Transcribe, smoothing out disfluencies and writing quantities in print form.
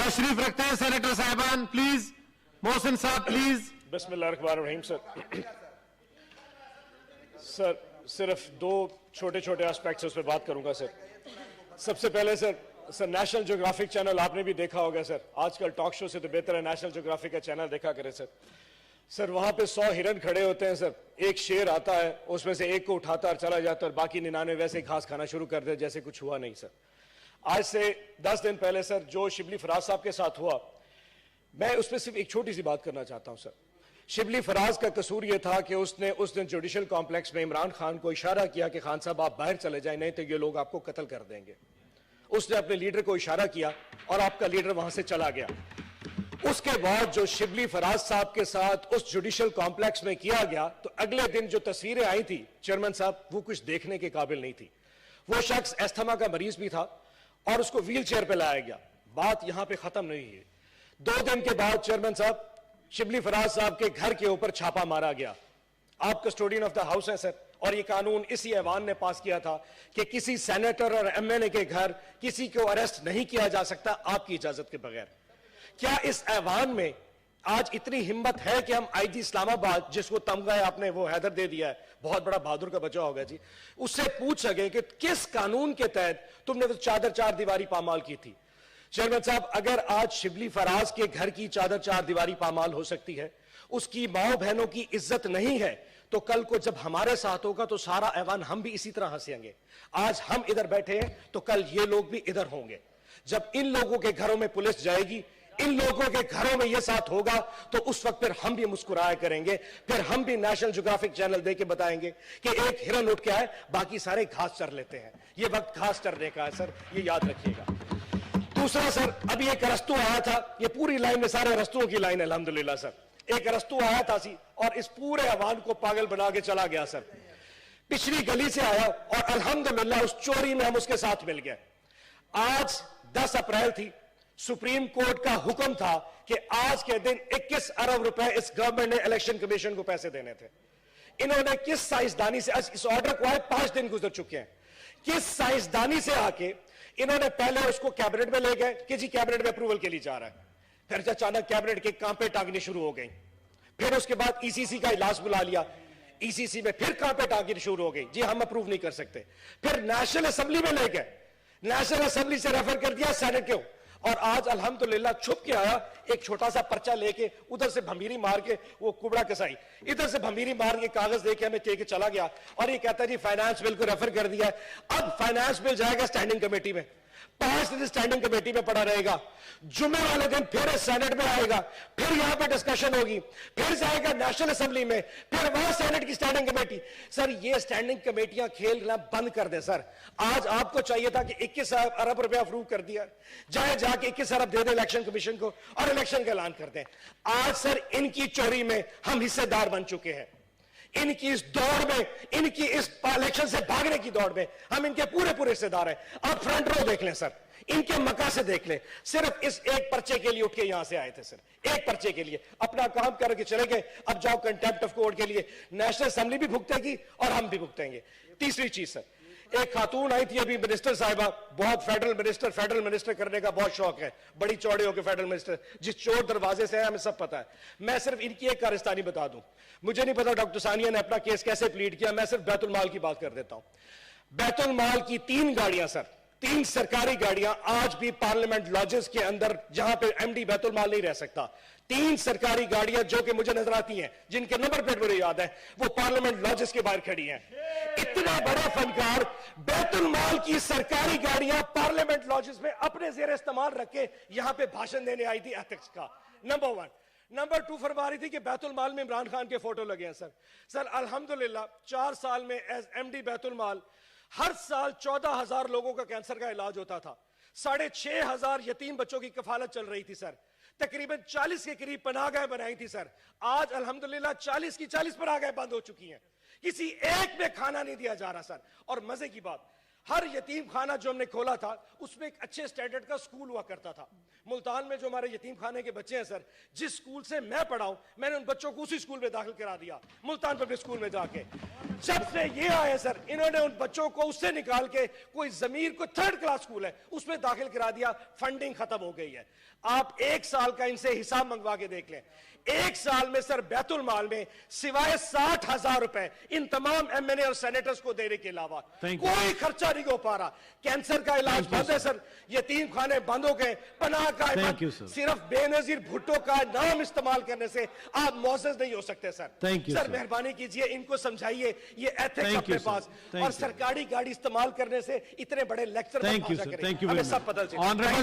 تشریف رکھتے ہیں سینیٹر صاحبان پلیز. محسن صاحب پلیز. بسم اللہ الرحمن الرحیم. سر صرف دو چھوٹے چھوٹے آسپیکٹس اس پہ بات کروں گا. سب سے پہلے سر نیشنل جیوگرافک چینل آپ نے بھی دیکھا ہوگا. سر آج کل ٹاک شو سے تو بہتر ہے نیشنل جیوگرافک کا چینل دیکھا کرے. سر وہاں پہ 100 ہرن کھڑے ہوتے ہیں. سر ایک شیر آتا ہے, اس میں سے ایک کو اٹھاتا اور چلا جاتا ہے اور باقی 99 ویسے ہی گھاس کھانا شروع کر دے جیسے کچھ ہوا نہیں. سر آج سے 10 دن پہلے سر جو شبلی فراز صاحب کے ساتھ ہوا, میں اس پہ صرف ایک چھوٹی سی بات کرنا چاہتا ہوں. سر شبلی فراز کا قصور یہ تھا کہ اس نے اس دن جوڈیشل کمپلیکس میں عمران خان کو اشارہ کیا کہ خان صاحب آپ باہر چلے جائیں نہیں تو یہ لوگ آپ کو قتل کر دیں گے. اس نے اپنے لیڈر کو اشارہ کیا اور آپ کا لیڈر وہاں سے چلا گیا. اس کے بعد جو شبلی فراز صاحب کے ساتھ اس جوڈیشل کمپلیکس میں کیا گیا تو اگلے دن جو تصویریں آئی تھی چیئرمین صاحب وہ کچھ دیکھنے کے قابل نہیں تھی. وہ شخص استھما کا مریض بھی تھا اور اس کو ویل چیئر پہ لایا گیا. بات یہاں پہ ختم نہیں ہے. 2 دن کے بعد چیئرمین صاحب شبلی فراز صاحب کے گھر کے اوپر چھاپا مارا گیا. آپ کسٹوڈین آف دا ہاؤس ہیں سر, اور یہ قانون اسی ایوان نے پاس کیا تھا کہ کسی سینیٹر اور ایم این اے کے گھر کسی کو اریسٹ نہیں کیا جا سکتا آپ کی اجازت کے بغیر. کیا اس ایوان میں آج اتنی ہمت ہے کہ ہم آئی جی اسلام آباد جس کو تمغہ آپ نے وہ حیدر دے دیا ہے, بہت بڑا بہادر کا بچہ ہوگا جی, اس سے پوچھ سکے کہ کس قانون کے تحت تم نے تو چادر 4 دیواری پامال کی تھی. چیئرمین صاحب اگر آج شبلی فراز کے گھر کی چادر 4 دیواری پامال ہو سکتی ہے, اس کی ماؤں بہنوں کی عزت نہیں ہے, تو کل کو جب ہمارے ساتھ ہوگا تو سارا ایوان ہم بھی اسی طرح ہنسیں گے. آج ہم ادھر بیٹھے ہیں تو کل یہ لوگ بھی ادھر ہوں گے. جب ان لوگوں کے گھروں میں پولیس جائے گی, ان لوگوں کے گھروں میں یہ ساتھ ہوگا, تو اس وقت پھر ہم بھی مسکرایا کریں گے. پھر ہم بھی نیشنل جیوگرافک چینل دے کے بتائیں گے کہ ایک ہرن اٹھ کے آئے, باقی سارے گھاس چر لیتے ہیں. یہ وقت گھاس چرنے کا ہے سر, یہ یاد رکھیے گا. دوسرا سر, ابھی ایک ارسطو آیا تھا, یہ پوری لائن میں سارے ارسطوؤں کی لائن ہے الحمدللہ. سر ایک ارسطو آیا تھا سی اور اس پورے عوام کو پاگل بنا کے چلا گیا. سر پچھلی گلی سے آیا اور الحمدللہ اس چوری میں ہم اس کے ساتھ مل گئے. آج 10 اپریل تھی, سپریم کورٹ کا حکم تھا کہ آج کے دن 21 ارب روپے اس گورنمنٹ نے الیکشن کمیشن کو پیسے دینے تھے. انہوں نے کس سائنسدانی سے, اس آرڈر کو آئے 5 دن گزر چکے ہیں, کس سائنسدانی سے آ کے انہوں نے پہلے اس کو کیبنٹ میں لے گئے کہ جی کیبنٹ میں اپروول کے لیے جا رہا ہے. پھر اچانک کیبنٹ کے کانپے ٹانگنی شروع ہو گئی. پھر اس کے بعد ای سی سی کا اجلاس بلا لیا, ای سی سی میں پھر کانپے ٹانگنی شروع ہو گئی, جی ہم اپروو نہیں کر سکتے. پھر نیشنل اسمبلی میں لے گئے, نیشنل اسمبلی سے ریفر کر دیا سینٹ کو, اور آج الحمدللہ چھپ کے آیا ایک چھوٹا سا پرچہ لے کے, ادھر سے بھمیری مار کے وہ کبڑا کسائی, ادھر سے بھمیری مار کے کاغذ دے کے ہمیں کے چلا گیا, اور یہ کہتا ہے جی فائنانس بل کو ریفر کر دیا ہے. اب فائنانس بل جائے گا سٹینڈنگ کمیٹی میں, 5 دن سٹینڈنگ کمیٹی میں پڑا رہے گا, جمعے والے دن پھر سینٹ میں آئے گا, پھر یہاں پہ ڈسکشن ہوگی, پھر جائے گا نیشنل اسمبلی میں, پھر وہاں سینٹ کی سٹینڈنگ کمیٹی. سر یہ سٹینڈنگ کمیٹیاں کھیلنا بند کر دیں. سر آج آپ کو چاہیے تھا کہ 21 ارب روپے اپروو کر دیا, جائے جا کے 21 ارب دے دیں الیکشن کمیشن کو اور الیکشن کا اعلان کر دیں. آج سر ان کی چوری میں ہم حصے دار بن چکے ہیں, ان کی اس دوڑ میں, ان کی اس الیکشن سے بھاگنے کی دوڑ میں ہم ان کے پورے حصے دار ہیں. آپ فرنٹ رو دیکھ لیں سر, ان کے مکہ سے دیکھ لیں, صرف اس ایک پرچے کے لیے اٹھ کے یہاں سے آئے تھے. سر ایک پرچے کے لیے اپنا کام کر کے چلے گئے. اب جاؤ کنٹیمپٹ آف کورٹ کے لیے, نیشنل اسمبلی بھی بھگتے گی اور ہم بھی بھگتیں گے. تیسری چیز سر, ایک خاتون آئی تھی ابھی منسٹر صاحبہ, بہت فیڈرل منسٹر کرنے کا بہت شوق ہے, بڑی چوڑے ہو کے فیڈرل منسٹر, جس چور دروازے سے ہے ہمیں سب پتا ہے. میں صرف ان کی ایک کارستانی بتا دوں, مجھے نہیں پتا ڈاکٹر ثانیہ نے اپنا کیس کیسے پلیڈ کیا, میں صرف بیت المال کی بات کر دیتا ہوں. بیت المال کی 3 گاڑیاں سر, 3 سرکاری گاڑیاں آج بھی پارلیمنٹ لاجز کے اندر, جہاں پہ ایم ڈی بیت المال نہیں رہ سکتا, 3 سرکاری گاڑیاں جو کہ مجھے نظر آتی ہیں, جن کے نمبر پلیٹ مجھے یاد ہے, وہ پارلیمنٹ لاجز کے باہر کھڑی ہیں. اتنے بڑے فنکار بیت المال کی سرکاری گاڑیاں پارلیمنٹ لاجز میں اپنے زیر استعمال رکھ کے یہاں پہ بھاشن دینے آئی تھی ایتھکس کا. نمبر 1. نمبر 2 فرما رہی تھی کہ بیت المال میں عمران خان کے فوٹو لگے ہیں. سر الحمدللہ 4 سال میں ایز ایم ڈی بیت المال ہر سال 14,000 لوگوں کا کینسر کا علاج ہوتا تھا, 6,500 یتیم بچوں کی کفالت چل رہی تھی. سر تقریباً 40 کے قریب پناہ گاہیں بنائی تھی. سر آج الحمدللہ 40 کی 40 پناہ گاہیں بند ہو چکی ہیں, کسی ایک میں کھانا نہیں دیا جا رہا. سر اور مزے کی بات, ہر یتیم خانہ جو ہم نے کھولا تھا اس میں ایک اچھے سٹینڈرڈ کا سکول ہوا کرتا تھا. ملتان میں جو ہمارے یتیم خانے کے بچے ہیں سر, جس سکول سے میں پڑھا ہوں میں نے ان بچوں کو اسی سکول میں داخل کرا دیا, ملتان پبلک سکول میں جا کے. جب سے یہ آئے سر, انہوں نے ان بچوں کو اس سے نکال کے کوئی ضمیر کو 3rd کلاس سکول ہے اس میں داخل کرا دیا. فنڈنگ ختم ہو گئی ہے. آپ 1 سال کا ان سے حساب منگوا کے دیکھ لیں. 1 سال میں سر بیت المال میں سوائے 60,000 روپے ان تمام ایم این اے اور سینیٹرز کو دینے کے علاوہ کوئی خرچہ نہیں ہو پا رہا. کینسر کا علاج بند ہے سر, یتیم خانے بند ہو گئے, پناہ گاہ بند. صرف بے نظیر بھٹو کا نام استعمال کرنے سے آپ معزز نہیں ہو سکتے سر. سر مہربانی کیجئے ان کو سمجھائیے یہ ایتھکس اپنے پاس, اور سرکاری گاڑی استعمال کرنے سے اتنے بڑے لیکچر ہمیں سب بدل جائے.